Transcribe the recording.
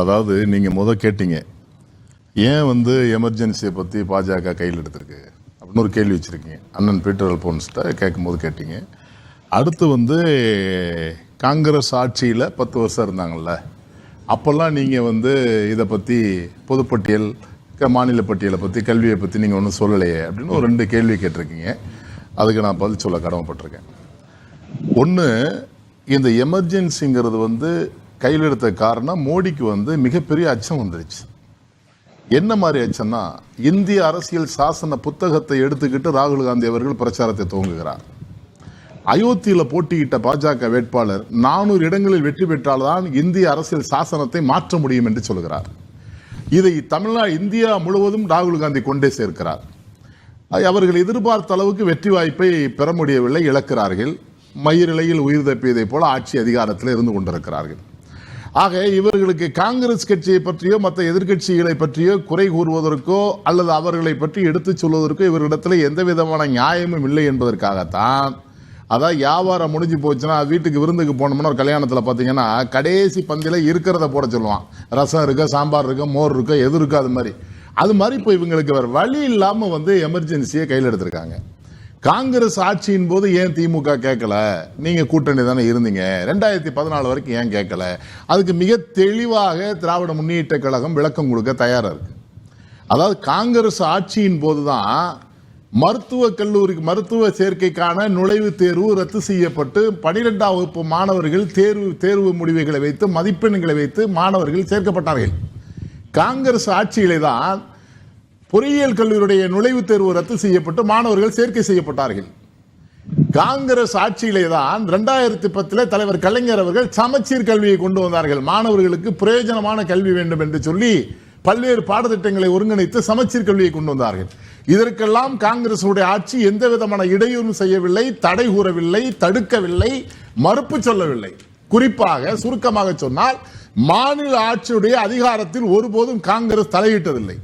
அதாவது நீங்க கேட்டீங்க ஏன் எமர்ஜென்சியை பத்தி பாஜக கையில் எடுத்திருக்கு அப்படின்னு ஒரு கேள்வி வச்சிருக்கீங்க. அண்ணன் பீட்டர் அல்போன்ஸ்ட்ட கேட்கும்போது கேட்டீங்க. அடுத்து காங்கிரஸ் ஆட்சியில் 10 வருஷம் இருந்தாங்கல்ல, அப்போல்லாம் நீங்கள் இதை பற்றி பொதுப்பட்டியல் மாநில பட்டியலை பற்றி கல்வியை பற்றி நீங்கள் ஒன்றும் சொல்லலையே அப்படின்னு ஒரு 2 கேள்வி கேட்டிருக்கீங்க. அதுக்கு நான் பதில் சொல்ல கடமைப்பட்டிருக்கேன். ஒன்று, இந்த எமர்ஜென்சிங்கிறது கையில் எடுத்த காரணம் மோடிக்கு மிகப்பெரிய அச்சம் வந்துருச்சு. என்ன மாதிரி அச்சம்னா, இந்திய அரசியல் சாசன புத்தகத்தை எடுத்துக்கிட்டு ராகுல் காந்தி அவர்கள் பிரச்சாரத்தை துவங்குகிறார். அயோத்தியில் போட்டியிட்ட பாஜக வேட்பாளர் 400 இடங்களில் வெற்றி பெற்றால்தான் இந்திய அரசியல் சாசனத்தை மாற்ற முடியும் என்று சொல்கிறார். இதை இந்தியா முழுவதும் ராகுல் காந்தி கொண்டே சேர்க்கிறார். அவர்கள் எதிர்பார்த்த அளவுக்கு வெற்றி வாய்ப்பை பெற முடியவில்லை, இழக்கிறார்கள். மயிரிழையில் உயிர் தப்பியதை போல ஆட்சி அதிகாரத்தில் இருந்து கொண்டிருக்கிறார்கள். ஆக இவர்களுக்கு காங்கிரஸ் கட்சியை பற்றியோ மற்ற எதிர்கட்சிகளை பற்றியோ குறை கூறுவதற்கோ அல்லது அவர்களை பற்றி எடுத்துச் சொல்வதற்கோ இவர்களிடத்தில் எந்த விதமான நியாயமும் இல்லை என்பதற்காகத்தான். அதான் வியாபாரம் முடிஞ்சு போச்சுன்னா வீட்டுக்கு விருந்துக்கு போனோம்னா ஒரு கல்யாணத்தில் பார்த்தீங்கன்னா கடைசி பந்தியில் இருக்கிறத போட சொல்லுவான். ரசம் இருக்க, சாம்பார் இருக்க, மோர் இருக்க, எது இருக்கோ அது மாதிரி இப்போ இவங்களுக்கு வேறு வழி இல்லாமல் எமர்ஜென்சியை கையில் எடுத்திருக்காங்க. காங்கிரஸ் ஆட்சியின் போது ஏன் திமுக கேட்கல? நீங்க கூட்டணி தானே இருந்தீங்க. 2014 வரைக்கும் ஏன் கேட்கல? அதுக்கு மிக தெளிவாக திராவிட முன்னேற்ற கழகம் விளக்கம் கொடுக்க தயாரா இருக்கு. அதாவது காங்கிரஸ் ஆட்சியின் போதுதான் மருத்துவக் கல்லூரிக்கு மருத்துவ சேர்க்கைக்கான நுழைவுத் தேர்வு ரத்து செய்யப்பட்டு 12ஆம் வகுப்பு மாணவர்கள் தேர்வு முடிவுகளை வைத்து மதிப்பெண்களை வைத்து மாணவர்கள் சேர்க்கப்பட்டார்கள். காங்கிரஸ் ஆட்சியிலே தான் பொறியியல் கல்லூரியுடைய நுழைவுத் தேர்வு ரத்து செய்யப்பட்டு மாணவர்கள் சேர்க்கை செய்யப்பட்டார்கள். காங்கிரஸ் ஆட்சியிலே தான் 2010 தலைவர் கலைஞர் அவர்கள் சமச்சீர் கல்வியை கொண்டு வந்தார்கள். மாணவர்களுக்கு பிரயோஜனமான கல்வி வேண்டும் என்று சொல்லி பல்வேறு பாடத்திட்டங்களை ஒருங்கிணைத்து சமச்சீர் கல்வியை கொண்டு வந்தார்கள். இதற்கெல்லாம் காங்கிரஸ் ஆட்சி எந்த விதமான இடையூறும் செய்யவில்லை, தடை கூறவில்லை, தடுக்கவில்லை, மறுப்பு சொல்லவில்லை. குறிப்பாக சுருக்கமாக சொன்னால் மாநில ஆட்சியுடைய அதிகாரத்தில் ஒருபோதும் காங்கிரஸ் தலையிட்டதில்லை.